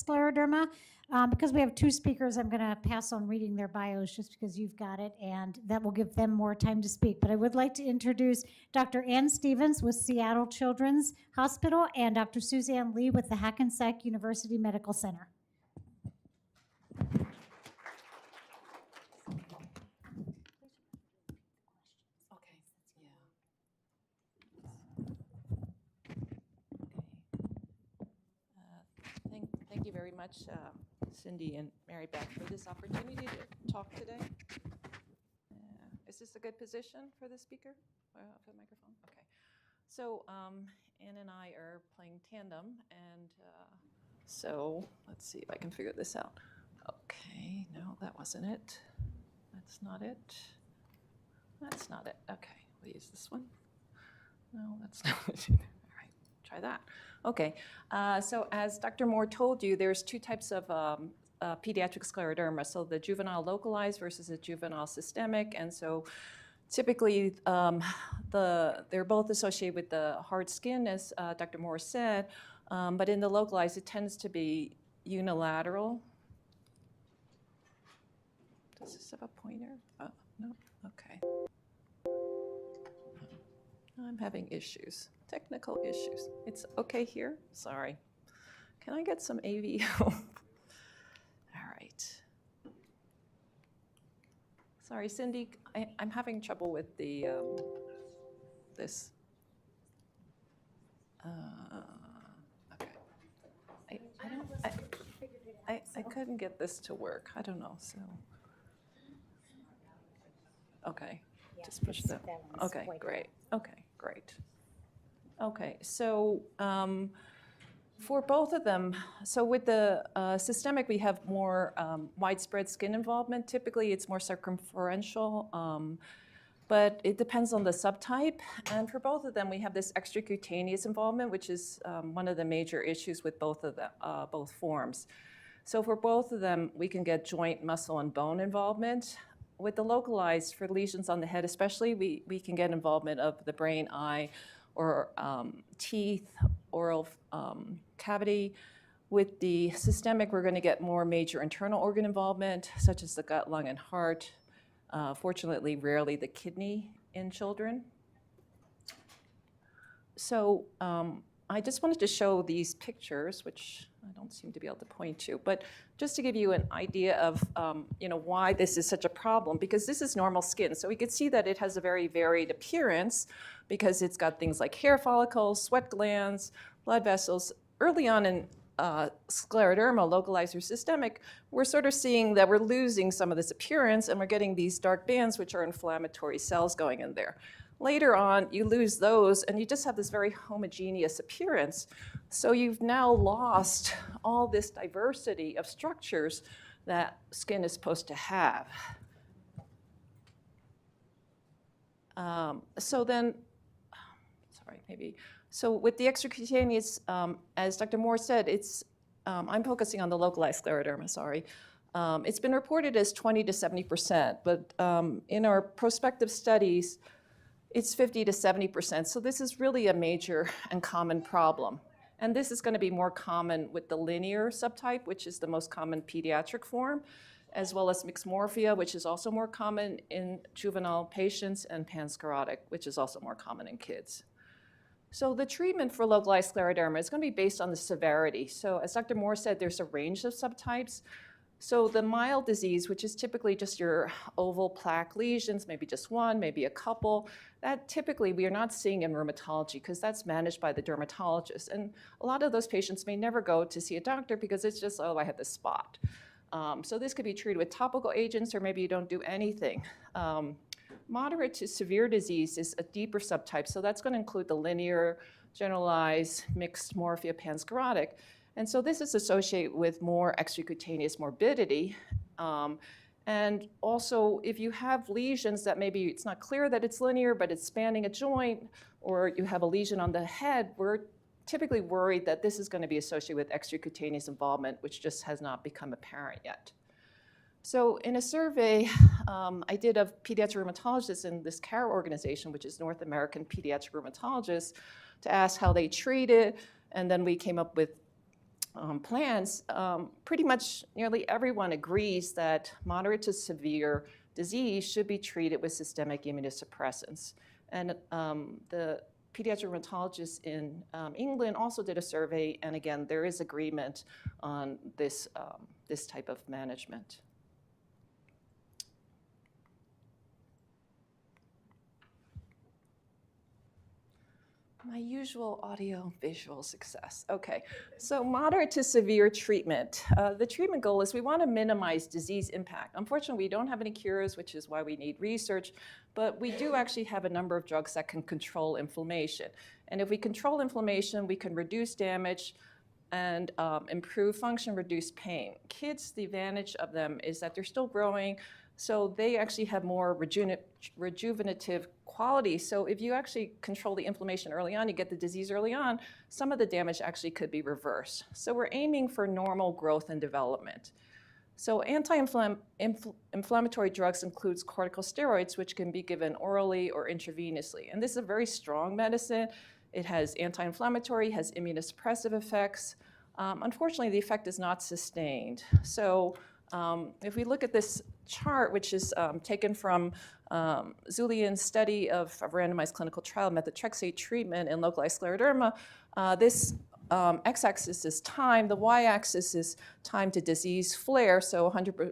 scleroderma. Because we have two speakers, I'm going to pass on reading their bios just because you've got it, and that will give them more time to speak. But I would like to introduce Dr. Ann Stevens with Seattle Children's Hospital and Dr. Suzanne Li with the Hackensack University Medical Center. Thank you very much, Cindy and Mary Beth, for this opportunity to talk today. Is this a good position for the speaker, for the microphone? Okay. So Ann and I are playing tandem, and so let's see if I can figure this out. Okay, no, that wasn't it. That's not it. That's not it. Okay, we'll use this one. No, that's not it either. All right, try that. Okay, so as Dr. Moore told you, there's two types of pediatric scleroderma. So the juvenile localized versus the juvenile systemic. And so typically they're both associated with the hard skin, as Dr. Moore said, but in the localized, it tends to be unilateral. Does this have a pointer? Oh, no, okay. I'm having issues, technical issues. It's okay here? Sorry. Can I get some AV help? All right. Sorry, Cindy, I'm having trouble with the, this. Okay. I couldn't get this to work. I don't know, so. Okay, yeah, just push that. Okay, great. Okay, great. Okay, so for both of them, so with the systemic, we have more widespread skin involvement. Typically, it's more circumferential, but it depends on the subtype. And for both of them, we have this extracutaneous involvement, which is one of the major issues with both of the both forms. So for both of them, we can get joint, muscle, and bone involvement. With the localized, for lesions on the head especially, we can get involvement of the brain, eye, or teeth, oral cavity. With the systemic, we're going to get more major internal organ involvement, such as the gut, lung, and heart. Fortunately, rarely the kidney in children. So I just wanted to show these pictures, which I don't seem to be able to point to, but just to give you an idea of why this is such a problem, because this is normal skin. So we could see that it has a very varied appearance because it's got things like hair follicles, sweat glands, blood vessels. Early on in scleroderma, localized or systemic, we're sort of seeing that we're losing some of this appearance and we're getting these dark bands, which are inflammatory cells going in there. Later on, you lose those and you just have this very homogeneous appearance. So you've now lost all this diversity of structures that skin is supposed to have. So with the extracutaneous, as Dr. Moore said, it's, I'm focusing on the localized scleroderma, sorry. It's been reported as 20 to 70%, but in our prospective studies, it's 50 to 70%. So this is really a major and common problem. And this is going to be more common with the linear subtype, which is the most common pediatric form, as well as mixed morphia, which is also more common in juvenile patients, and pansclerotic, which is also more common in kids. So the treatment for localized scleroderma is going to be based on the severity. So as Dr. Moore said, there's a range of subtypes. So the mild disease, which is typically just your oval plaque lesions, maybe just one, maybe a couple, that typically we are not seeing in rheumatology because that's managed by the dermatologist. And a lot of those patients may never go to see a doctor because it's just, oh, I have this spot. So this could be treated with topical agents, or maybe you don't do anything. Moderate to severe disease is a deeper subtype, so that's going to include the linear, generalized, mixed morphia, pansclerotic. And so this is associated with more extracutaneous morbidity. And also, if you have lesions that maybe it's not clear that it's linear, but it's spanning a joint, or you have a lesion on the head, we're typically worried that this is going to be associated with extracutaneous involvement, which just has not become apparent yet. So in a survey I did of pediatric rheumatologists in this CARE organization, which is North American Pediatric Rheumatologists, to ask how they treat it. And then we came up with plans, pretty much nearly everyone agrees that moderate to severe disease should be treated with systemic immunosuppressants. And the pediatric rheumatologists in England also did a survey, and again, there is agreement on this, this type of management. My usual audio visual success. Okay, so moderate to severe treatment. The treatment goal is we want to minimize disease impact. Unfortunately, we don't have any cures, which is why we need research, but we do actually have a number of drugs that can control inflammation. And if we control inflammation, we can reduce damage and improve function, reduce pain. Kids, the advantage of them is that they're still growing, so they actually have more rejuvenative quality. So if you actually control the inflammation early on, you get the disease early on, some of the damage actually could be reversed. So we're aiming for normal growth and development. So anti-inflammatory drugs includes corticosteroids, which can be given orally or intravenously. And this is a very strong medicine. It has anti-inflammatory, has immunosuppressive effects. Unfortunately, the effect is not sustained. So if we look at this chart, which is taken from Zulian's study of a randomized clinical trial methotrexate treatment in localized scleroderma, this x-axis is time, the y-axis is time to disease flare, so 100%,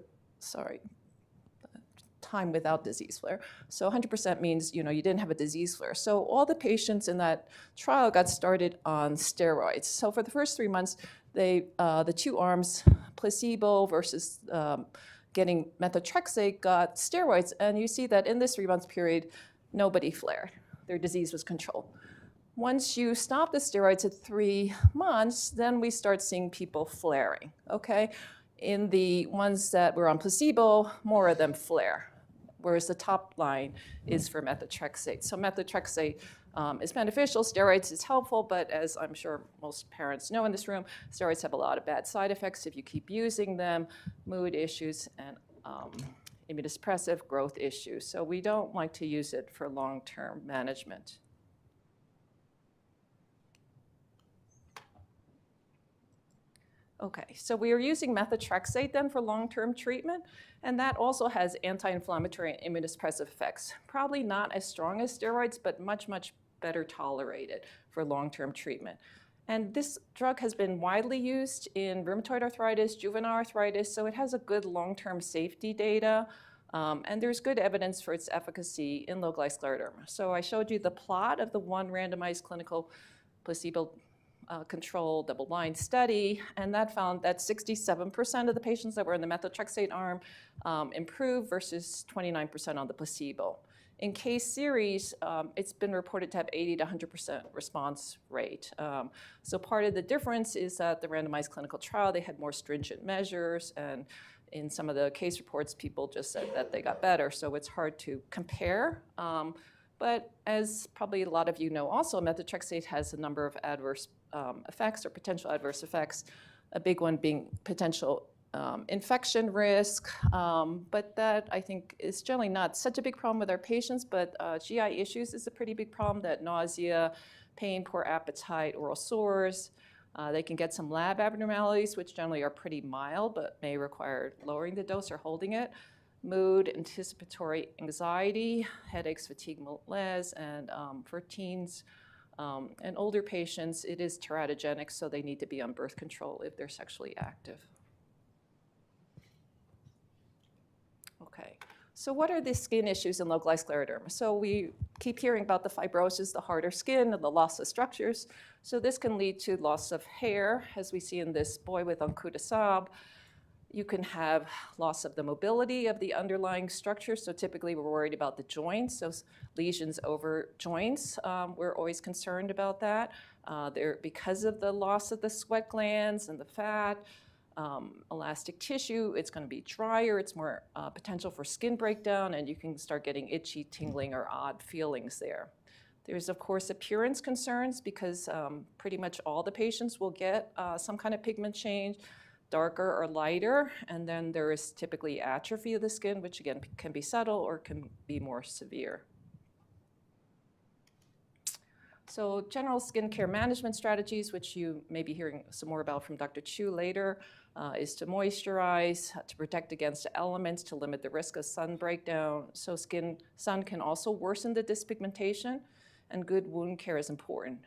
time without disease flare. So 100% means, you didn't have a disease flare. So all the patients in that trial got started on steroids. So for the first 3 months, the two arms, placebo versus getting methotrexate, got steroids. And you see that in this 3-month period, nobody flared. Their disease was controlled. Once you stop the steroids at 3 months, then we start seeing people flaring, okay? In the ones that were on placebo, more of them flare, whereas the top line is for methotrexate. So methotrexate is beneficial, steroids is helpful, but as I'm sure most parents know in this room, steroids have a lot of bad side effects if you keep using them, mood issues, and immunosuppressive growth issues. So we don't like to use it for long-term management. Okay, so we are using methotrexate then for long-term treatment, and that also has anti-inflammatory and immunosuppressive effects. Probably not as strong as steroids, but much, much better tolerated for long-term treatment. And this drug has been widely used in rheumatoid arthritis, juvenile arthritis, so it has a good long-term safety data, and there's good evidence for its efficacy in localized scleroderma. So I showed you the plot of the one randomized clinical placebo controlled double-blind study, and that found that 67% of the patients that were in the methotrexate arm improved versus 29% on the placebo. In case series, it's been reported to have 80 to 100% response rate. So part of the difference is that the randomized clinical trial, they had more stringent measures, and in some of the case reports, people just said that they got better, so it's hard to compare. But as probably a lot of you know also, methotrexate has a number of adverse effects or potential adverse effects, a big one being potential infection risk, but that I think is generally not such a big problem with our patients, but GI issues is a pretty big problem, that nausea, pain, poor appetite, oral sores. They can get some lab abnormalities, which generally are pretty mild, but may require lowering the dose or holding it. Mood, anticipatory anxiety, headaches, fatigue, malaise, and for teens and older patients, it is teratogenic, so they need to be on birth control if they're sexually active. Okay, so what are the skin issues in localized scleroderma? So we keep hearing about the fibrosis, the harder skin, and the loss of structures. So this can lead to loss of hair, as we see in this boy with oncutisab. You can have loss of the mobility of the underlying structure. So typically we're worried about the joints, so lesions over joints. We're always concerned about that. Because of the loss of the sweat glands and the fat, elastic tissue, it's going to be drier. It's more potential for skin breakdown, and you can start getting itchy, tingling, or odd feelings there. There's, of course, appearance concerns because pretty much all the patients will get some kind of pigment change, darker or lighter, and then there is typically atrophy of the skin, which again can be subtle or can be more severe. So general skincare management strategies, which you may be hearing some more about from Dr. Chu later, is to moisturize, to protect against the elements, to limit the risk of sun breakdown. So sun can also worsen the dyspigmentation, and good wound care is important.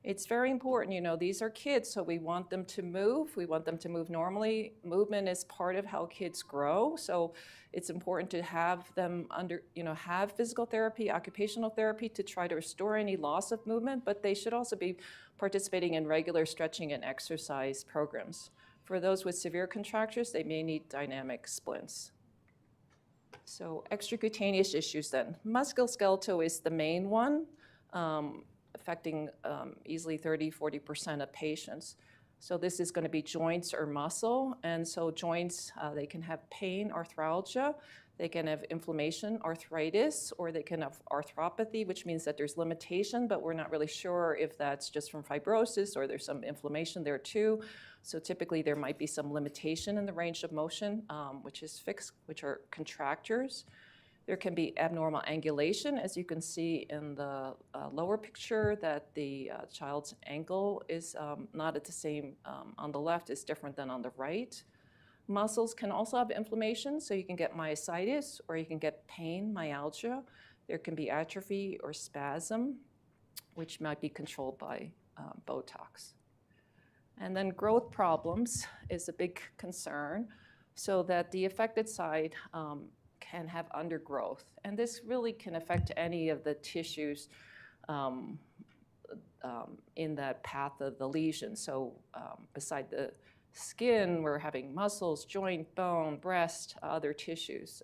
It's very important, you know, these are kids, so we want them to move. We want them to move normally. Movement is part of how kids grow, so it's important to have them have physical therapy, occupational therapy to try to restore any loss of movement, but they should also be participating in regular stretching and exercise programs. For those with severe contractures, they may need dynamic splints. So extracutaneous issues then. Musculoskeletal is the main one. Affecting easily 30–40% of patients. So this is going to be joints or muscle, and so joints, they can have pain, arthralgia, they can have inflammation, arthritis, or they can have arthropathy, which means that there's limitation, but we're not really sure if that's just from fibrosis or there's some inflammation there too. So typically there might be some limitation in the range of motion, which is fixed, which are contractures. There can be abnormal angulation, as you can see in the lower picture, that the child's ankle is not at the same, on the left is different than on the right. Muscles can also have inflammation, so you can get myositis or you can get pain, myalgia. There can be atrophy or spasm, which might be controlled by Botox. And then growth problems is a big concern, so that the affected side can have undergrowth. And this really can affect any of the tissues in that path of the lesion. So beside the skin, we're having muscles, joint, bone, breast, other tissues,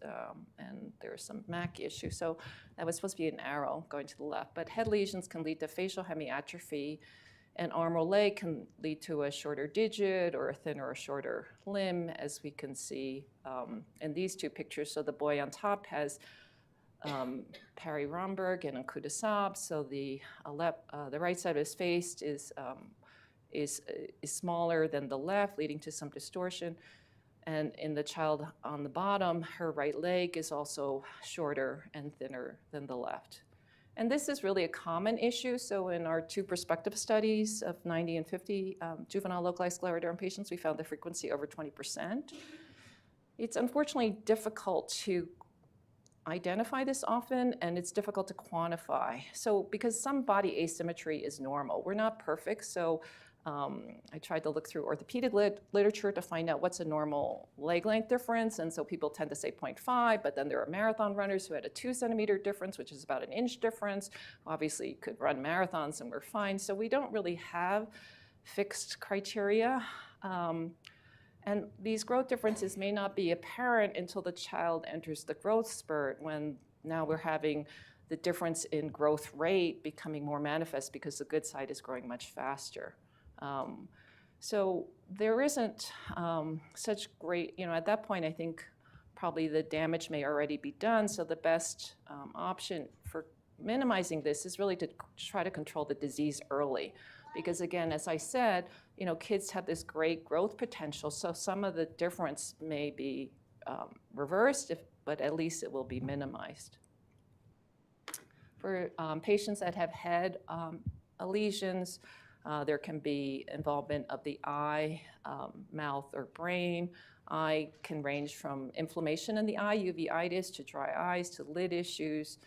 and there's some MAC issue. So that was supposed to be an arrow going to the left. But head lesions can lead to facial hemiatrophy, and arm or leg can lead to a shorter digit or a thinner or shorter limb, as we can see in these two pictures. So the boy on top has Parry-Romberg and a cul-de-sac. So the right side of his face is smaller than the left, leading to some distortion. And in the child on the bottom, her right leg is also shorter and thinner than the left. And this is really a common issue. So in our two prospective studies of 90 and 50 juvenile localized scleroderma patients, we found the frequency over 20%. It's unfortunately difficult to identify this often, and it's difficult to quantify. So because some body asymmetry is normal, we're not perfect. So I tried to look through orthopedic literature to find out what's a normal leg length difference. And so people tend to say 0.5, but then there are marathon runners who had a 2-centimeter difference, which is about an inch difference. Obviously, you could run marathons and we're fine. So we don't really have fixed criteria. And these growth differences may not be apparent until the child enters the growth spurt, when now we're having the difference in growth rate becoming more manifest because the good side is growing much faster. So there isn't such great, at that point, I think probably the damage may already be done. So the best option for minimizing this is really to try to control the disease early. Because again, as I said, kids have this great growth potential. So some of the difference may be reversed, but at least it will be minimized. For patients that have head lesions, there can be involvement of the eye, mouth, or brain. Eye can range from inflammation in the eye, uveitis, to dry eyes, to lid issues.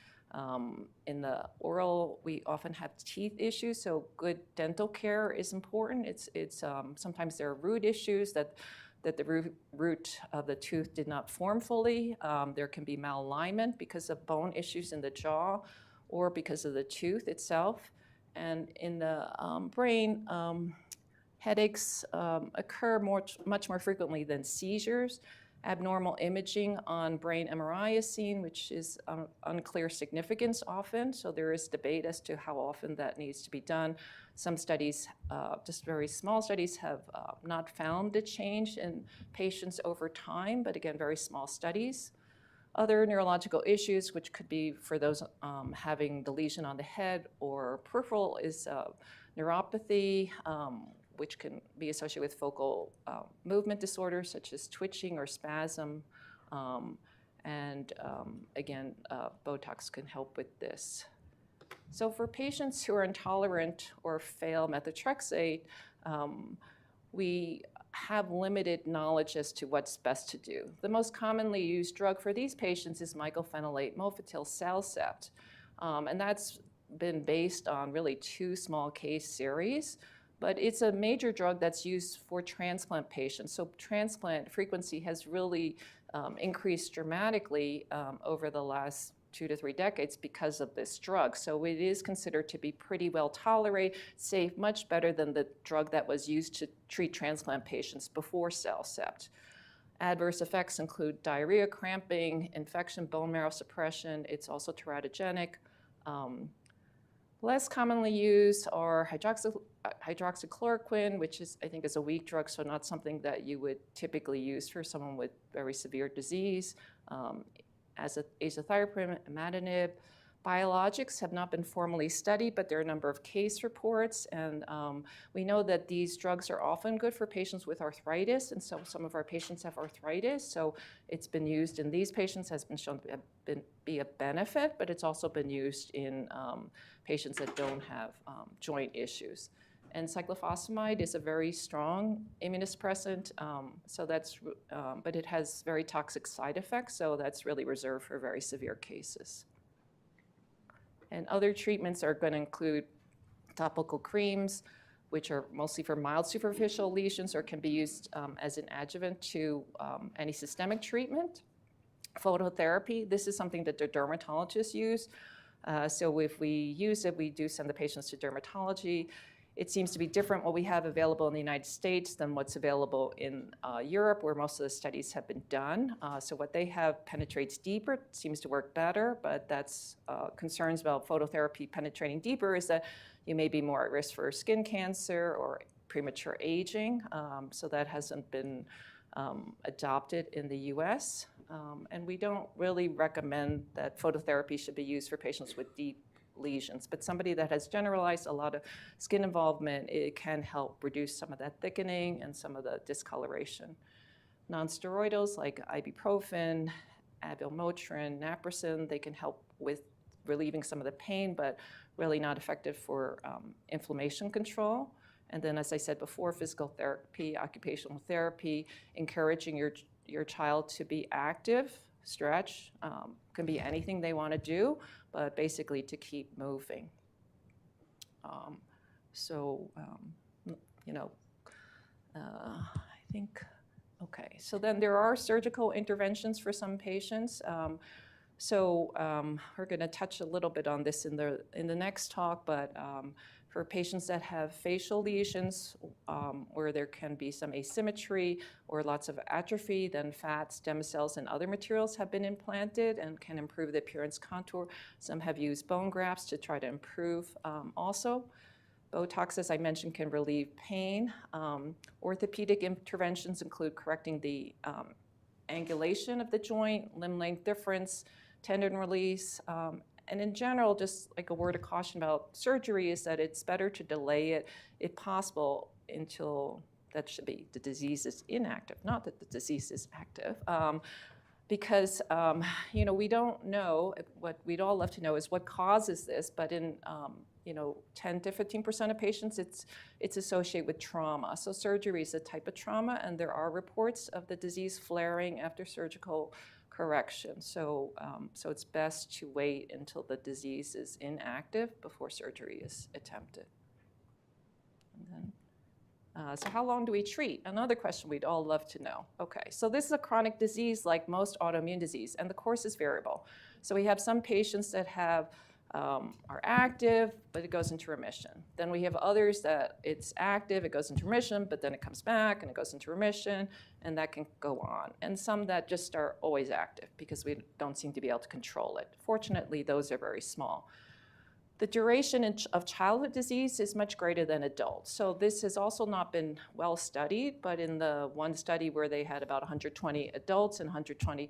In the oral, we often have teeth issues, so good dental care is important. It's sometimes there are root issues that the root of the tooth did not form fully. There can be malalignment because of bone issues in the jaw or because of the tooth itself. And in the brain, headaches occur much more frequently than seizures. Abnormal imaging on brain MRI is seen, which is unclear significance often. So there is debate as to how often that needs to be done. Some studies, just very small studies, have not found a change in patients over time, but again, very small studies. Other neurological issues, which could be for those having the lesion on the head or peripheral, is neuropathy, which can be associated with focal movement disorders such as twitching or spasm. Again, Botox can help with this. So for patients who are intolerant or fail methotrexate, we have limited knowledge as to what's best to do. The most commonly used drug for these patients is mycophenolate mofetil Salcept, and that's been based on really 2 small case series, but it's a major drug that's used for transplant patients. So transplant frequency has really increased dramatically over the last 2 to 3 decades because of this drug. So it is considered to be pretty well tolerated, safe, much better than the drug that was used to treat transplant patients before Salcept. Adverse effects include diarrhea, cramping, infection, bone marrow suppression. It's also teratogenic. Less commonly used are hydroxychloroquine, which is, I think, is a weak drug, so not something that you would typically use for someone with very severe disease. As azathioprine, imatinib. Biologics have not been formally studied, but there are a number of case reports, and we know that these drugs are often good for patients with arthritis, and so some of our patients have arthritis, so it's been used in these patients, has been shown to be a benefit, but it's also been used in patients that don't have joint issues. And cyclophosphamide is a very strong immunosuppressant, so that's, but it has very toxic side effects, so that's really reserved for very severe cases. And other treatments are going to include topical creams, which are mostly for mild superficial lesions or can be used as an adjuvant to any systemic treatment. Phototherapy, this is something that the dermatologists use. So if we use it, we do send the patients to dermatology. It seems to be different what we have available in the United States than what's available in Europe, where most of the studies have been done. So what they have penetrates deeper, seems to work better, but that's concerns about phototherapy penetrating deeper is that you may be more at risk for skin cancer or premature aging. So that hasn't been adopted in the US. And we don't really recommend that phototherapy should be used for patients with deep lesions, but somebody that has generalized a lot of skin involvement, it can help reduce some of that thickening and some of the discoloration. Non-steroidals like ibuprofen, Advil, Motrin, naproxen, they can help with relieving some of the pain, but really not effective for inflammation control. And then, as I said before, physical therapy, occupational therapy, encouraging your child to be active, stretch, can be anything they want to do, but basically to keep moving. I think, okay. So then there are surgical interventions for some patients. We're going to touch a little bit on this in the next talk, but for patients that have facial lesions where there can be some asymmetry or lots of atrophy, then fat, stem cells, and other materials have been implanted and can improve the appearance contour. Some have used bone grafts to try to improve also. Botox, as I mentioned, can relieve pain. Orthopedic interventions include correcting the angulation of the joint, limb length difference, tendon release, and in general, just like a word of caution about surgery is that it's better to delay it, if possible, until the disease is inactive, not that the disease is active. Because we don't know, what we'd all love to know is what causes this, but in 10 to 15% of patients, it's associated with trauma. So surgery is a type of trauma, and there are reports of the disease flaring after surgical correction. So it's best to wait until the disease is inactive before surgery is attempted. And then, so how long do we treat? Another question we'd all love to know. Okay, so this is a chronic disease like most autoimmune disease, and the course is variable. So we have some patients that are active, but it goes into remission. Then we have others that it's active, it goes into remission, but then it comes back and it goes into remission, and that can go on. And some that just are always active because we don't seem to be able to control it. Fortunately, those are very small. The duration of childhood disease is much greater than adult. So this has also not been well studied, but in the one study where they had about 120 adults and 120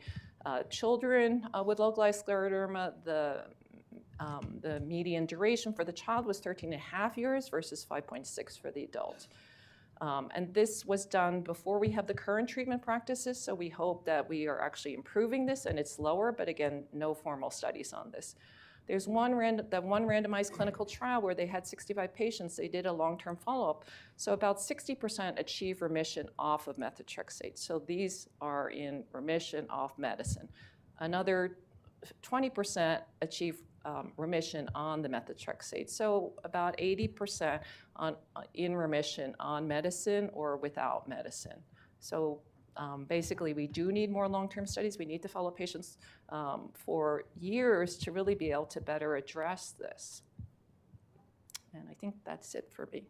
children with localized scleroderma, the median duration for the child was 13.5 years versus 5.6 for the adult. And this was done before we have the current treatment practices, so we hope that we are actually improving this and it's lower, but again, no formal studies on this. There's one randomized clinical trial where they had 65 patients. They did a long-term follow-up. So about 60% achieve remission off of methotrexate. So these are in remission off medicine. Another 20% achieve remission on the methotrexate. So about 80% in remission on medicine or without medicine. So basically, we do need more long-term studies. We need to follow patients for years to really be able to better address this. And I think that's it for me.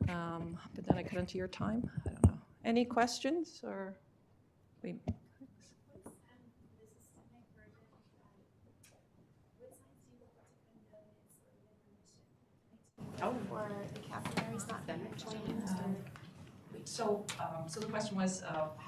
But then I cut into your time. I don't know. Any questions or we? Or the capillaries not being changed? So the question was,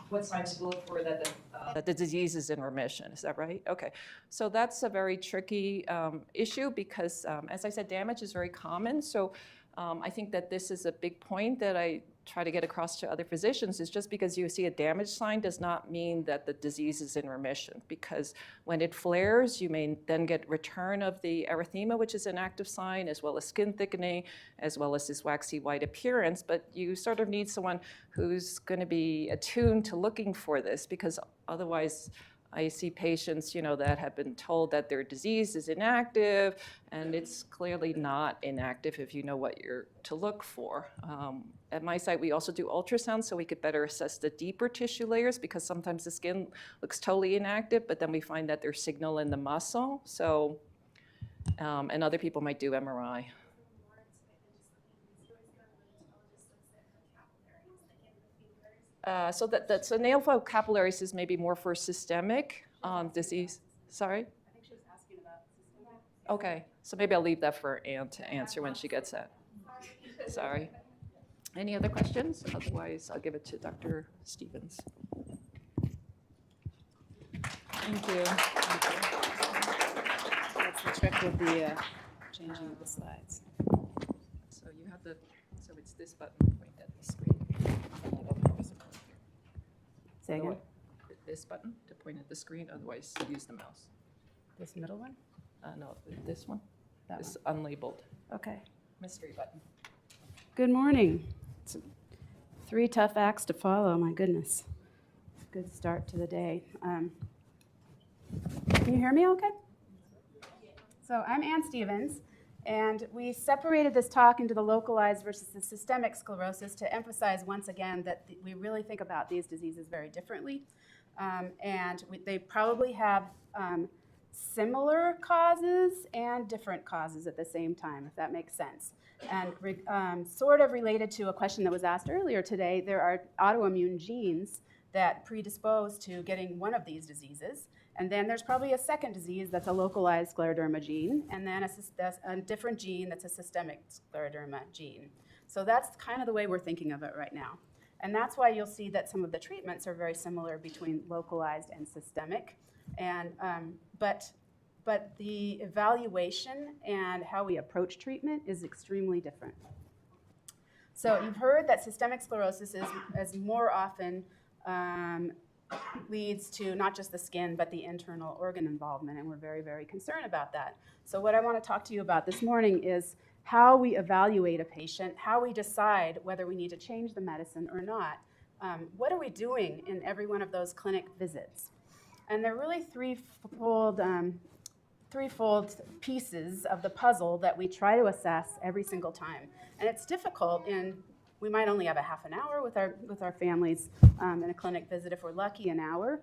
what signs to look for that the disease is in remission? Is that right? Okay. So that's a very tricky issue because, as I said, damage is very common. So I think that this is a big point that I try to get across to other physicians is just because you see a damage sign does not mean that the disease is in remission, because when it flares, you may then get return of the erythema, which is an active sign, as well as skin thickening, as well as this waxy white appearance. But you sort of need someone who's going to be attuned to looking for this, because otherwise I see patients, that have been told that their disease is inactive, and it's clearly not inactive if you know what you're to look for. At my site, we also do ultrasound so we could better assess the deeper tissue layers, because sometimes the skin looks totally inactive, but then we find that there's signal in the muscle. So, and other people might do MRI. So so nail file capillaries is maybe more for systemic disease. Sorry? I think she was asking about systemic. Okay, so maybe I'll leave that for Anne to answer when she gets that. Sorry. Any other questions? Otherwise, I'll give it to Dr. Stevens. Thank you. That's the trick with the changing of the slides. So you have so it's this button point at the screen. Say again? This button to point at the screen, otherwise use the mouse. This middle one? No, this one. That This unlabeled Okay. mystery button. Good morning. It's 3 tough acts to follow, my goodness. Good start to the day. Can you hear me okay? So I'm Ann Stevens, and we separated this talk into the localized versus the systemic sclerosis to emphasize once again that we really think about these diseases very differently. They probably have similar causes and different causes at the same time, if that makes sense. And sort of related to a question that was asked earlier today, there are autoimmune genes that predispose to getting one of these diseases. And then there's probably a second disease that's a localized scleroderma gene, and then a different gene that's a systemic scleroderma gene. So that's kind of the way we're thinking of it right now. And that's why you'll see that some of the treatments are very similar between localized and systemic. And, but the evaluation and how we approach treatment is extremely different. So you've heard that systemic sclerosis is more often leads to not just the skin, but the internal organ involvement, and we're very, very concerned about that. So what I want to talk to you about this morning is how we evaluate a patient, how we decide whether we need to change the medicine or not. What are we doing in every one of those clinic visits? And they're really threefold pieces of the puzzle that we try to assess every single time. And it's difficult we might only have a half an hour with our families in a clinic visit, if we're lucky, an hour.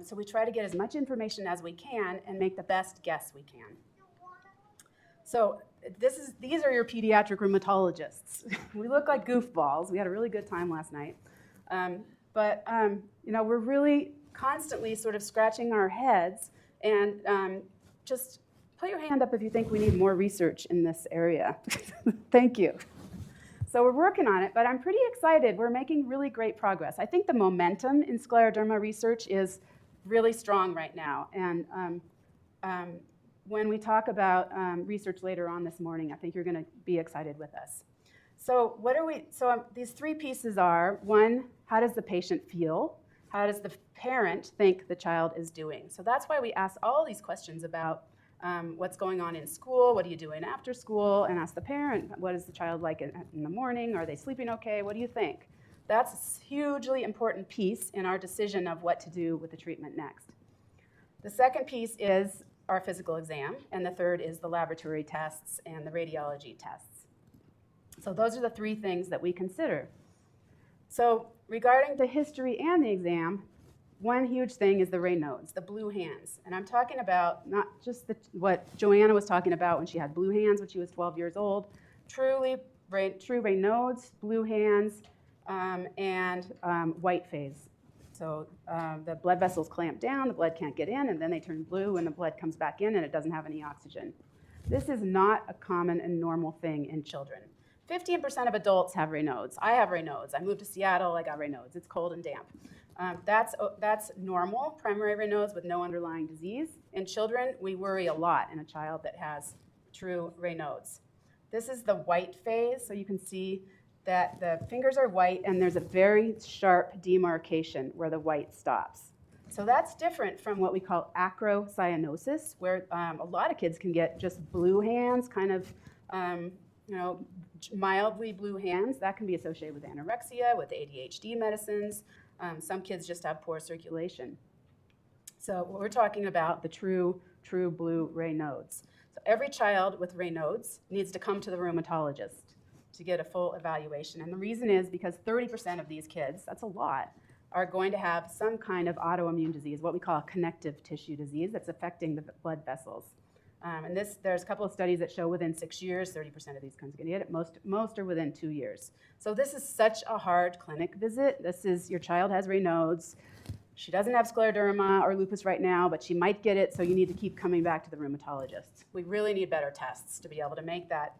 So we try to get as much information as we can and make the best guess we can. So these are your pediatric rheumatologists. We look like goofballs. We had a really good time last night. But we're really constantly sort of scratching our heads, and just put your hand up if you think we need more research in this area. Thank you. So we're working on it, but I'm pretty excited. We're making really great progress. I think the momentum in scleroderma research is really strong right now. And when we talk about research later on this morning, I think you're going to be excited with us. So these 3 pieces are: 1, how does the patient feel? How does the parent think the child is doing? So that's why we ask all these questions about what's going on in school, what are you doing after school, and ask the parent, what is the child like in the morning? Are they sleeping okay? What do you think? That's a hugely important piece in our decision of what to do with the treatment next. The second piece is our physical exam, and the third is the laboratory tests and the radiology tests. So those are the three things that we consider. So regarding the history and the exam, one huge thing is the Raynaud's, the blue hands. And I'm talking about not just what Joanna was talking about when she had blue hands when she was 12 years old, true Raynaud's, blue hands, and white phase. So the blood vessels clamp down, the blood can't get in, and then they turn blue and the blood comes back in and it doesn't have any oxygen. This is not a common and normal thing in children. 15% of adults have Raynaud's. I have Raynaud's. I moved to Seattle, I got Raynaud's. It's cold and damp. That's normal, primary Raynaud's with no underlying disease. In children, we worry a lot in a child that has true Raynaud's. This is the white phase, so you can see that the fingers are white and there's a very sharp demarcation where the white stops. So that's different from what we call acrocyanosis, where a lot of kids can get just blue hands, kind of mildly blue hands. That can be associated with anorexia, with ADHD medicines. Some kids just have poor circulation. So we're talking about the true blue Raynaud's. So every child with Raynaud's needs to come to the rheumatologist to get a full evaluation. And the reason is because 30% of these kids, that's a lot, are going to have some kind of autoimmune disease, what we call a connective tissue disease that's affecting the blood vessels. And there's a couple of studies that show within 6 years, 30% of these kids can get it. Most are within 2 years. So this is such a hard clinic visit. This is, your child has Raynaud's. She doesn't have scleroderma or lupus right now, but she might get it, so you need to keep coming back to the rheumatologist. We really need better tests to be able to make that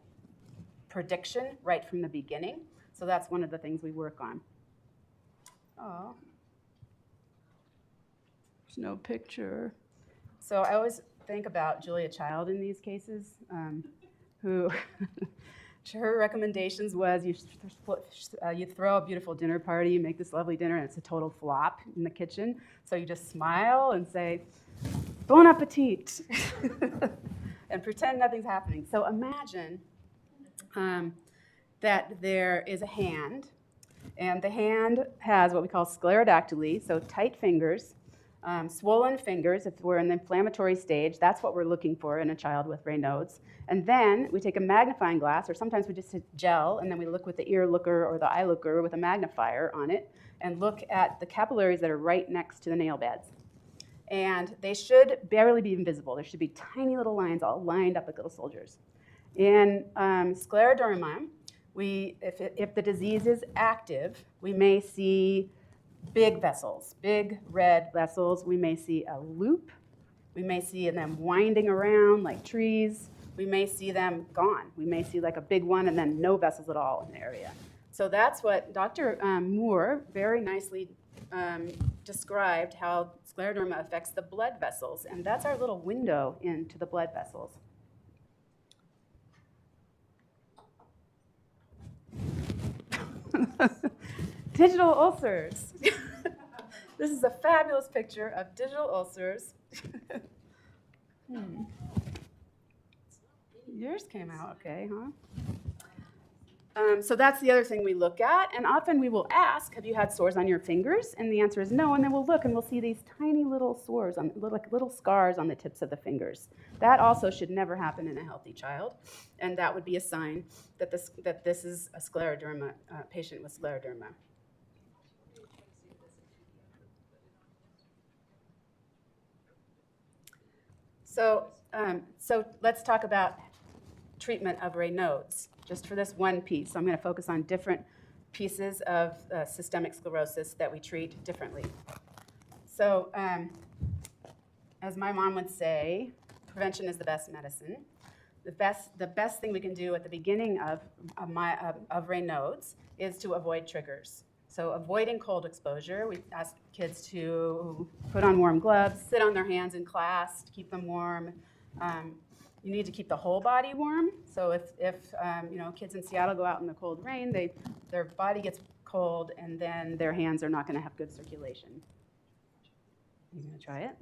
prediction right from the beginning. So that's one of the things we work on. Oh, there's no picture. So I always think about Julia Child in these cases, who her recommendations was you throw a beautiful dinner party, you make this lovely dinner, and it's a total flop in the kitchen. So you just smile and say, bon appetit, and pretend nothing's happening. So imagine that there is a hand, and the hand has what we call sclerodactyly, so tight fingers, swollen fingers. If we're in the inflammatory stage, that's what we're looking for in a child with Raynaud's. And then we take a magnifying glass, or sometimes we just hit gel, and then we look with the ear looker or the eye looker with a magnifier on it, and look at the capillaries that are right next to the nail beds. And they should barely be invisible. There should be tiny little lines all lined up like little soldiers. In scleroderma, if the disease is active, we may see big vessels, big red vessels. We may see a loop. We may see them winding around like trees. We may see them gone. We may see like a big one and then no vessels at all in the area. So that's what Dr. Moore very nicely described, how scleroderma affects the blood vessels. And that's our little window into the blood vessels. Digital ulcers. This is a fabulous picture of digital ulcers. Yours came out okay, huh? So that's the other thing we look at, and often we will ask, have you had sores on your fingers? And the answer is no, and then we'll look and we'll see these tiny little sores, little scars on the tips of the fingers. That also should never happen in a healthy child, and that would be a sign that this is a scleroderma patient with scleroderma. So let's talk about treatment of Raynaud's, just for this one piece. So I'm going to focus on different pieces of systemic sclerosis that we treat differently. So as my mom would say, prevention is the best medicine. The best thing we can do at the beginning of Raynaud's is to avoid triggers. So avoiding cold exposure, we ask kids to put on warm gloves, sit on their hands in class to keep them warm. You need to keep the whole body warm. So if kids in Seattle go out in the cold rain, their body gets cold, and then their hands are not going to have good circulation. You gonna try it?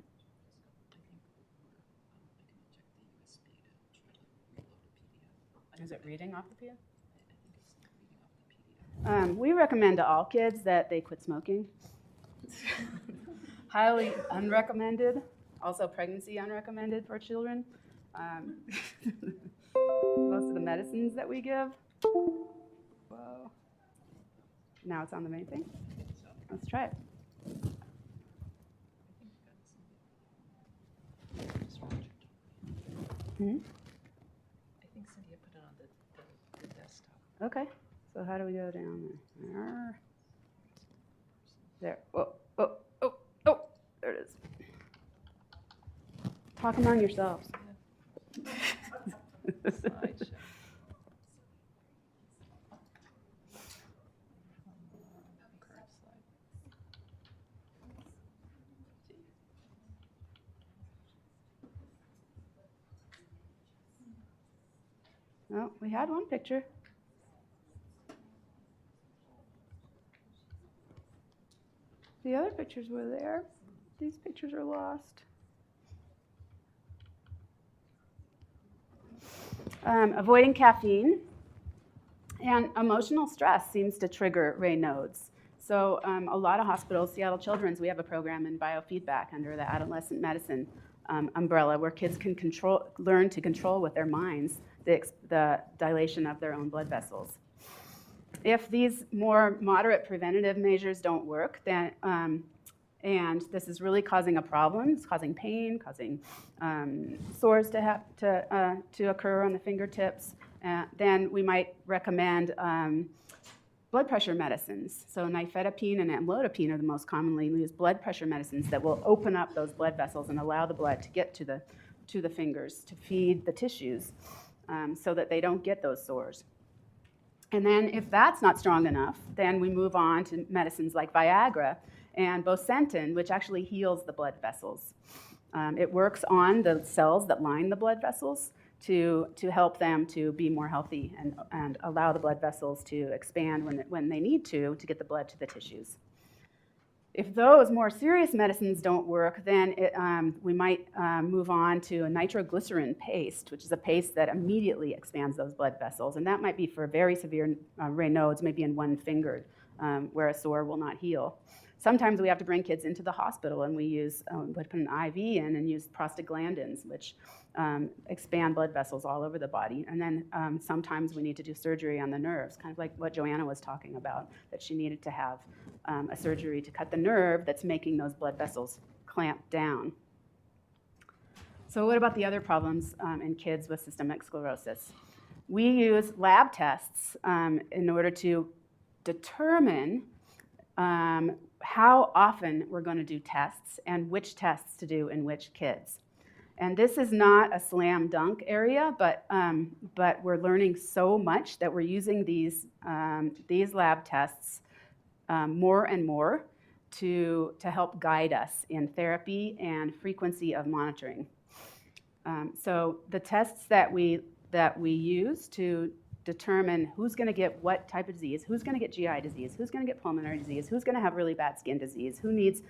Is it reading off the PDF? We recommend to all kids that they quit smoking. Highly unrecommended. Also, pregnancy unrecommended for children. Most of the medicines that we give. Whoa. Now it's on the main thing. Let's try it. Hmm? I think Cynthia put it on the desktop. Okay. So how do we go down there? There. Oh, oh, oh, oh. There it is. Talk among yourselves. Slideshow. Oh, we had one picture. The other pictures were there. These pictures are lost. Avoiding caffeine and emotional stress seems to trigger Raynaud's. So a lot of hospitals, Seattle Children's, we have a program in biofeedback under the adolescent medicine umbrella where kids can learn to control with their minds the dilation of their own blood vessels. If these more moderate preventative measures don't work, then and this is really causing a problem, it's causing pain, causing sores to occur on the fingertips, then we might recommend blood pressure medicines. So nifedipine and amlodipine are the most commonly used blood pressure medicines that will open up those blood vessels and allow the blood to get to the fingers to feed the tissues so that they don't get those sores. And then if that's not strong enough, then we move on to medicines like Viagra and Bosentan, which actually heals the blood vessels. It works on the cells that line the blood vessels to help them to be more healthy and allow the blood vessels to expand when they need to get the blood to the tissues. If those more serious medicines don't work, then we might move on to a nitroglycerin paste, which is a paste that immediately expands those blood vessels. And that might be for very severe Raynaud's, maybe in one finger, where a sore will not heal. Sometimes we have to bring kids into the hospital and we put an IV in and use prostaglandins, which expand blood vessels all over the body. And then sometimes we need to do surgery on the nerves, kind of like what Joanna was talking about, that she needed to have a surgery to cut the nerve that's making those blood vessels clamp down. So what about the other problems in kids with systemic sclerosis? We use lab tests in order to determine how often we're going to do tests and which tests to do in which kids. And this is not a slam dunk area, but we're learning so much that we're using these lab tests more and more to help guide us in therapy and frequency of monitoring. So the tests that we use to determine who's going to get what type of disease, who's going to get GI disease, who's going to get pulmonary disease, who's going to have really bad skin disease, who needs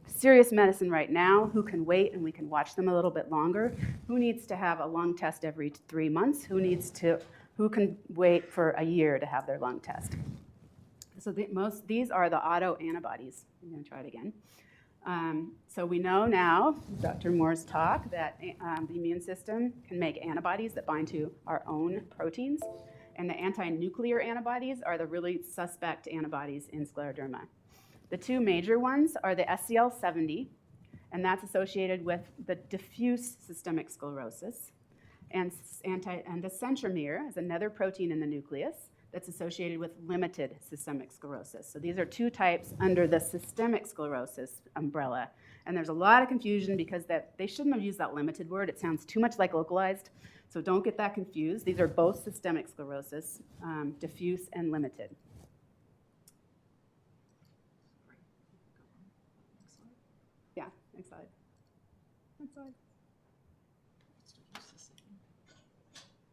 serious medicine right now, who can wait and we can watch them a little bit longer, who needs to have a lung test every 3 months, who can wait for a year to have their lung test. So these are the autoantibodies. I'm going to try it again. So we know now, Dr. Moore's talk, that the immune system can make antibodies that bind to our own proteins. And the anti-nuclear antibodies are the really suspect antibodies in scleroderma. The two major ones are the SCL70, and that's associated with the diffuse systemic sclerosis. And the centromere is another protein in the nucleus that's associated with limited systemic sclerosis. So these are two types under the systemic sclerosis umbrella. And there's a lot of confusion because they shouldn't have used that limited word. It sounds too much like localized. So don't get that confused. These are both systemic sclerosis, diffuse and limited. Yeah, next slide. Next slide.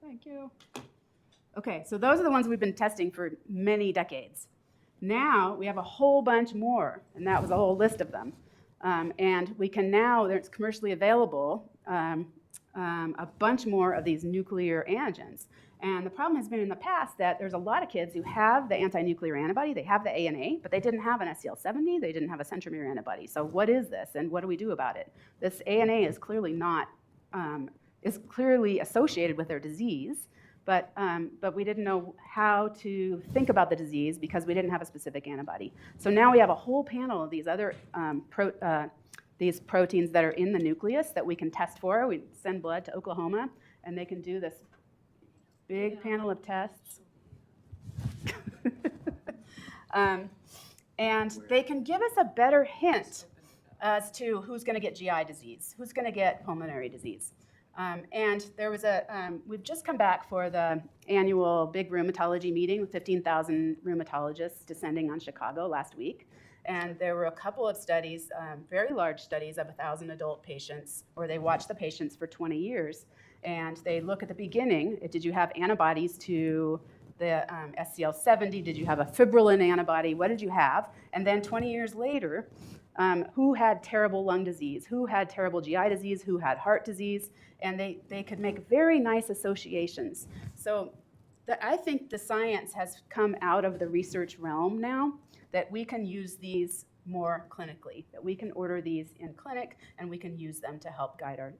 Thank you. Okay, so those are the ones we've been testing for many decades. Now we have a whole bunch more, and that was a whole list of them. And we can now, it's commercially available, a bunch more of these nuclear antigens. And the problem has been in the past that there's a lot of kids who have the anti-nuclear antibody, they have the ANA, but they didn't have an SCL70, they didn't have a centromere antibody. So what is this, and what do we do about it? This ANA is clearly not, is clearly associated with their disease, but we didn't know how to think about the disease because we didn't have a specific antibody. So now we have a whole panel of these other these proteins that are in the nucleus that we can test for. We send blood to Oklahoma, and they can do this big panel of tests. And they can give us a better hint as to who's going to get GI disease, who's going to get pulmonary disease. And there was we've just come back for the annual big rheumatology meeting with 15,000 rheumatologists descending on Chicago last week. And there were a couple of studies, very large studies of 1,000 adult patients, where they watched the patients for 20 years. And they look at the beginning, did you have antibodies to the SCL70? Did you have a fibrillin antibody? What did you have? And then 20 years later, who had terrible lung disease? Who had terrible GI disease? Who had heart disease? And they could make very nice associations. So I think the science has come out of the research realm now, that we can use these more clinically, that we can order these in clinic and we can use them to help guide our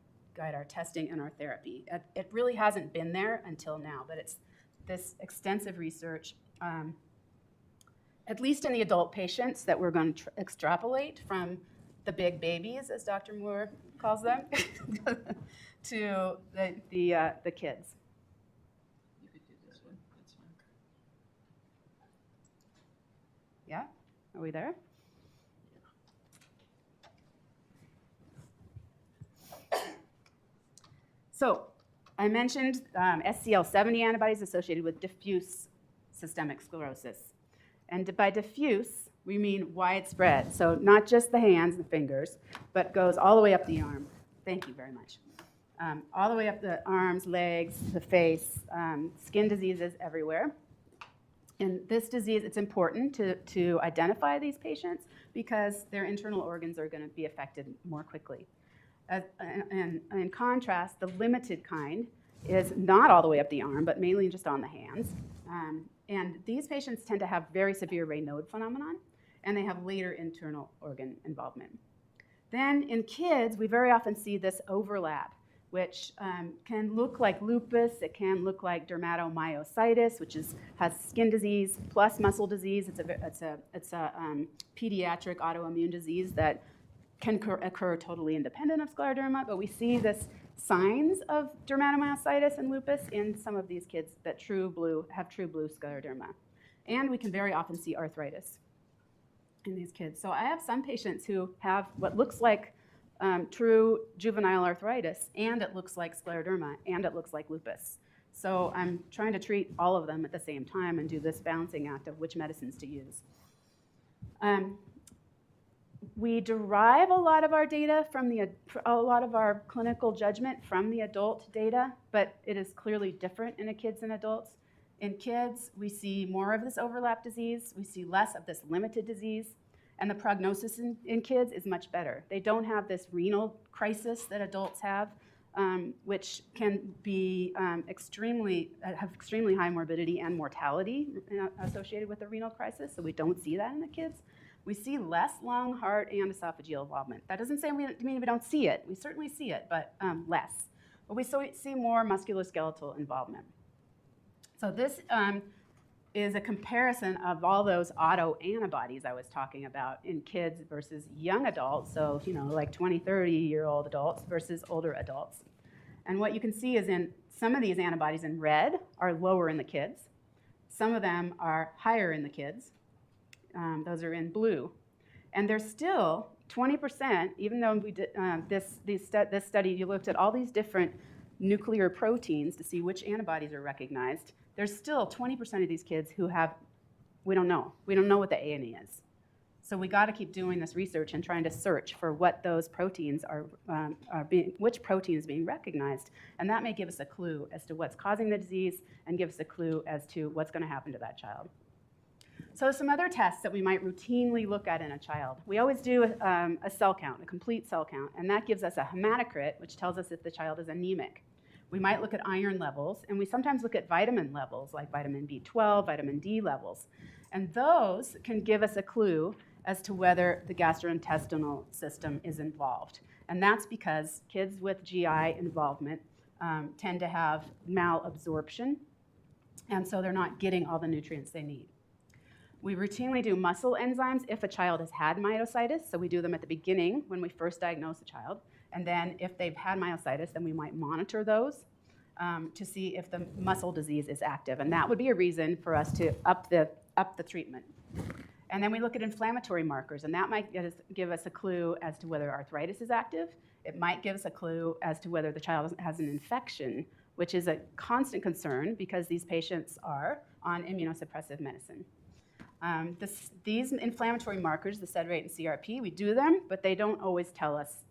testing and our therapy. It really hasn't been there until now, but it's this extensive research, at least in the adult patients, that we're going to extrapolate from the big babies, as Dr. Moore calls them, to the kids. You could do this one. That's fine. Yeah? Are we there? So I mentioned SCL70 antibodies associated with diffuse systemic sclerosis. And by diffuse, we mean widespread. So not just the hands and the fingers, but goes all the way up the arm. Thank you very much. All the way up the arms, legs, the face, skin diseases everywhere. And this disease, it's important to identify these patients because their internal organs are going to be affected more quickly. And in contrast, the limited kind is not all the way up the arm, but mainly just on the hands. And these patients tend to have very severe Raynaud Phenomenon, and they have later internal organ involvement. Then in kids, we very often see this overlap, which can look like lupus. It can look like dermatomyositis, which has skin disease plus muscle disease. It's a pediatric autoimmune disease that can occur totally independent of scleroderma, but we see this signs of dermatomyositis and lupus in some of these kids that have true blue scleroderma. And we can very often see arthritis in these kids. So I have some patients who have what looks like true juvenile arthritis, and it looks like scleroderma, and it looks like lupus. So I'm trying to treat all of them at the same time and do this balancing act of which medicines to use. We derive a lot of our data from a lot of our clinical judgment from the adult data, but it is clearly different in kids and adults. In kids, we see more of this overlap disease. We see less of this limited disease. And the prognosis in kids is much better. They don't have this renal crisis that adults have, which can be have extremely high morbidity and mortality associated with the renal crisis. So we don't see that in the kids. We see less lung, heart, and esophageal involvement. That doesn't mean we don't see it. We certainly see it, but less. But we see more musculoskeletal involvement. So this is a comparison of all those autoantibodies I was talking about in kids versus young adults, so like 20, 30-year-old adults versus older adults. And what you can see is in some of these antibodies in red are lower in the kids. Some of them are higher in the kids. Those are in blue. And there's still 20%, even though we did this study, you looked at all these different nuclear proteins to see which antibodies are recognized. There's still 20% of these kids who we don't know. We don't know what the ANA is. So we got to keep doing this research and trying to search for what those proteins which protein is being recognized. And that may give us a clue as to what's causing the disease and give us a clue as to what's going to happen to that child. So some other tests that we might routinely look at in a child. We always do a cell count, a complete cell count, and that gives us a hematocrit, which tells us if the child is anemic. We might look at iron levels, and we sometimes look at vitamin levels, like vitamin B12, vitamin D levels. And those can give us a clue as to whether the gastrointestinal system is involved. And that's because kids with GI involvement tend to have malabsorption, and so they're not getting all the nutrients they need. We routinely do muscle enzymes if a child has had myositis, so we do them at the beginning when we first diagnose a child. And then if they've had myositis, then we might monitor those to see if the muscle disease is active. And that would be a reason for us to up the treatment. And then we look at inflammatory markers, and that might give us a clue as to whether arthritis is active. It might give us a clue as to whether the child has an infection, which is a constant concern because these patients are on immunosuppressive medicine. These inflammatory markers, the Severity and CRP, we do them, but they don't always tell us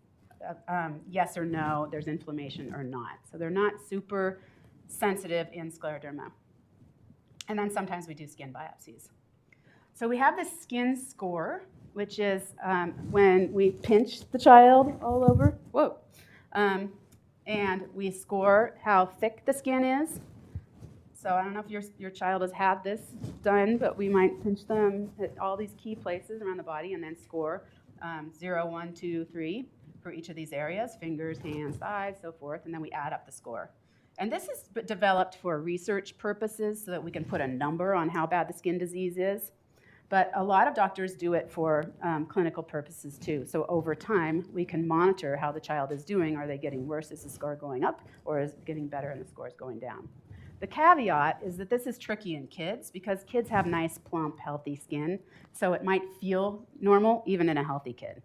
yes or no, there's inflammation or not. So they're not super sensitive in scleroderma. And then sometimes we do skin biopsies. So we have this skin score, which is when we pinch the child all over, and we score how thick the skin is. So I don't know if your child has had this done, but we might pinch them at all these key places around the body and then score 0, 1, 2, 3 for each of these areas, fingers, hands, thighs, so forth, and then we add up the score. And this is developed for research purposes so that we can put a number on how bad the skin disease is. But a lot of doctors do it for clinical purposes too. So over time, we can monitor how the child is doing. Are they getting worse? Is the score going up? Or is it getting better and the score is going down? The caveat is that this is tricky in kids because kids have nice, plump, healthy skin. So it might feel normal even in a healthy kid.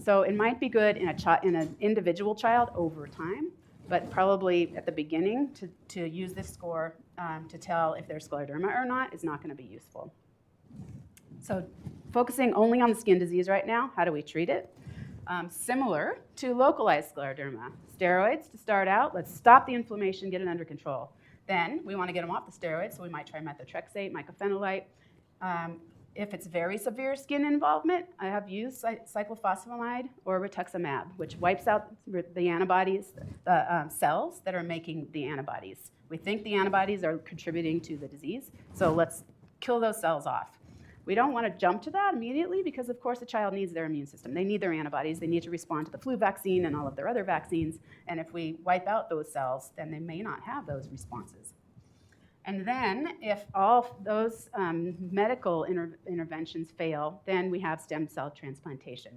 So it might be good in an individual child over time, but probably at the beginning to use this score to tell if there's scleroderma or not is not going to be useful. So focusing only on the skin disease right now, how do we treat it? Similar to localized scleroderma. Steroids to start out. Let's stop the inflammation, get it under control. Then we want to get them off the steroids, so we might try methotrexate, mycophenolate. If it's very severe skin involvement, I have used cyclophosphamide or rituximab, which wipes out the antibodies, the cells that are making the antibodies. We think the antibodies are contributing to the disease, so let's kill those cells off. We don't want to jump to that immediately because, of course, the child needs their immune system. They need their antibodies. They need to respond to the flu vaccine and all of their other vaccines. And if we wipe out those cells, then they may not have those responses. And then if all those medical interventions fail, then we have stem cell transplantation.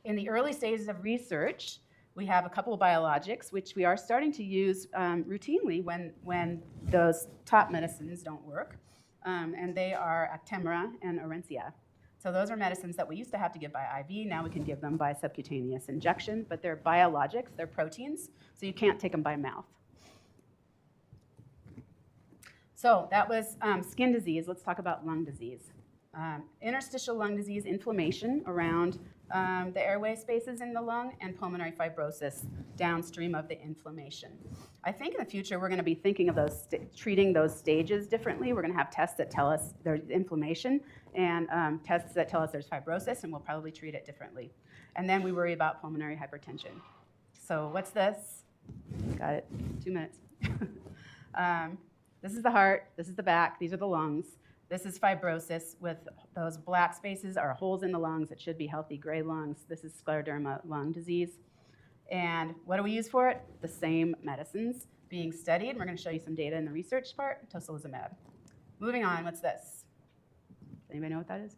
In the early stages of research, we have a couple of biologics, which we are starting to use routinely when those top medicines don't work. And they are Actemra and Orencia. So those are medicines that we used to have to give by IV. Now we can give them by subcutaneous injection, but they're biologics, they're proteins, so you can't take them by mouth. So that was skin disease. Let's talk about lung disease. Interstitial lung disease, inflammation around the airway spaces in the lung, and pulmonary fibrosis downstream of the inflammation. I think in the future we're going to be thinking of those treating those stages differently. We're going to have tests that tell us there's inflammation and tests that tell us there's fibrosis, and we'll probably treat it differently. And then we worry about pulmonary hypertension. So what's this? Got it. 2 minutes. This is the heart. This is the back. These are the lungs. This is fibrosis with those black spaces are holes in the lungs. It should be healthy gray lungs. This is scleroderma lung disease. And what do we use for it? The same medicines being studied. We're going to show you some data in the research part, tocilizumab. Moving on, what's this? Does anybody know what that is?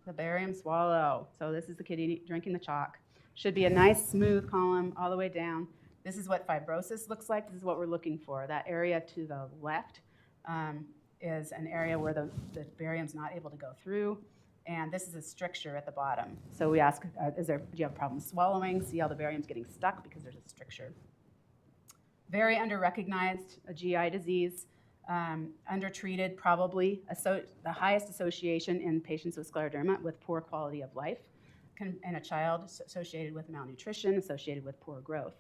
The barium swallow. So this is the kid drinking the chalk. Should be a nice smooth column all the way down. This is what fibrosis looks like. This is what we're looking for. That area to the left is an area where the barium's not able to go through. And this is a stricture at the bottom. So we ask, do you have a problem swallowing? See how the barium's getting stuck because there's a stricture. Very under-recognized, a GI disease. Undertreated, probably. The highest association in patients with scleroderma with poor quality of life. In a child associated with malnutrition, associated with poor growth.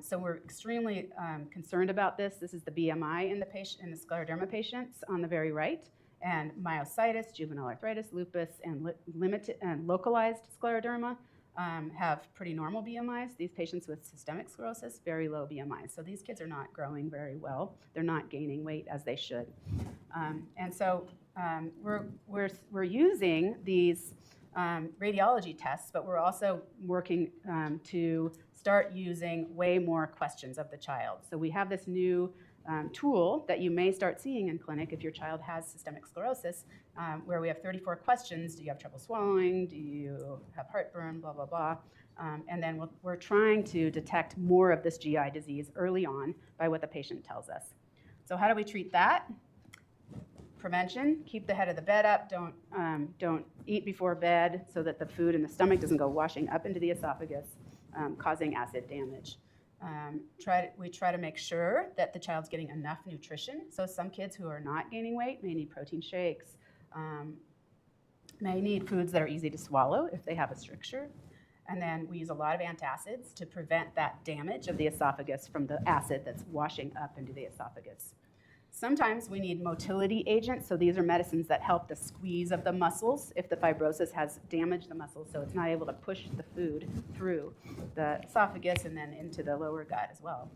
So we're extremely concerned about this. This is the BMI in the scleroderma patients on the very right, and myositis, juvenile arthritis, lupus, and localized scleroderma have pretty normal BMIs. These patients with systemic sclerosis, very low BMIs. So these kids are not growing very well. They're not gaining weight as they should. And so we're using these radiology tests, but we're also working to start using way more questions of the child. So we have this new tool that you may start seeing in clinic if your child has systemic sclerosis, where we have 34 questions. Do you have trouble swallowing? Do you have heartburn? Blah, blah, blah. And then we're trying to detect more of this GI disease early on by what the patient tells us. So how do we treat that? Prevention, keep the head of the bed up. Don't eat before bed so that the food in the stomach doesn't go washing up into the esophagus, causing acid damage. We try to make sure that the child's getting enough nutrition. So some kids who are not gaining weight may need protein shakes, may need foods that are easy to swallow if they have a stricture. And then we use a lot of antacids to prevent that damage of the esophagus from the acid that's washing up into the esophagus. Sometimes we need motility agents, so these are medicines that help the squeeze of the muscles if the fibrosis has damaged the muscles, so it's not able to push the food through the esophagus and then into the lower gut as well.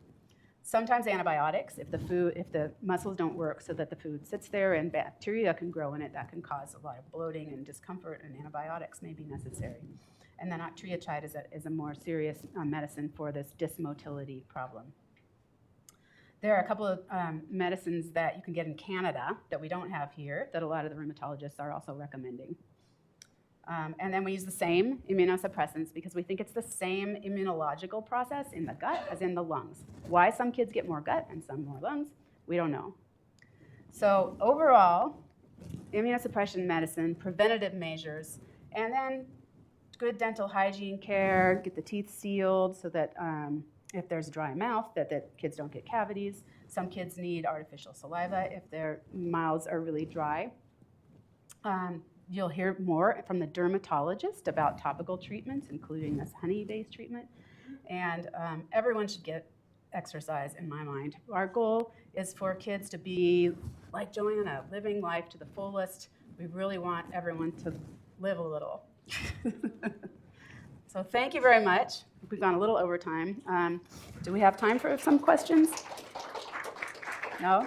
Sometimes antibiotics if the muscles don't work so that the food sits there and bacteria can grow in it. That can cause a lot of bloating and discomfort, and antibiotics may be necessary. And then octreotide is a more serious medicine for this dysmotility problem. There are a couple of medicines that you can get in Canada that we don't have here that a lot of the rheumatologists are also recommending. And then we use the same immunosuppressants because we think it's the same immunological process in the gut as in the lungs. Why some kids get more gut and some more lungs, we don't know. So overall, immunosuppression medicine, preventative measures, and then good dental hygiene care, get the teeth sealed so that if there's a dry mouth, that kids don't get cavities. Some kids need artificial saliva if their mouths are really dry. You'll hear more from the dermatologist about topical treatments, including this honey-based treatment. And everyone should get exercise, in my mind. Our goal is for kids to be like Joanna, living life to the fullest. We really want everyone to live a little. So thank you very much. We've gone a little over time. Do we have time for some questions? No?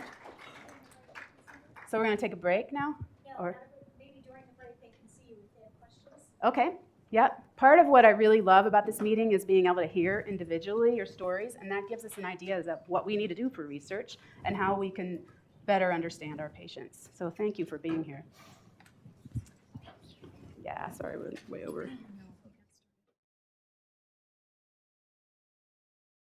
So we're going to take a break now? Yeah, or maybe during the break they can see you if they have questions. Okay, yeah. Part of what I really love about this meeting is being able to hear individually your stories, and that gives us an idea of what we need to do for research and how we can better understand our patients. So thank you for being here. Yeah, sorry, we're way over.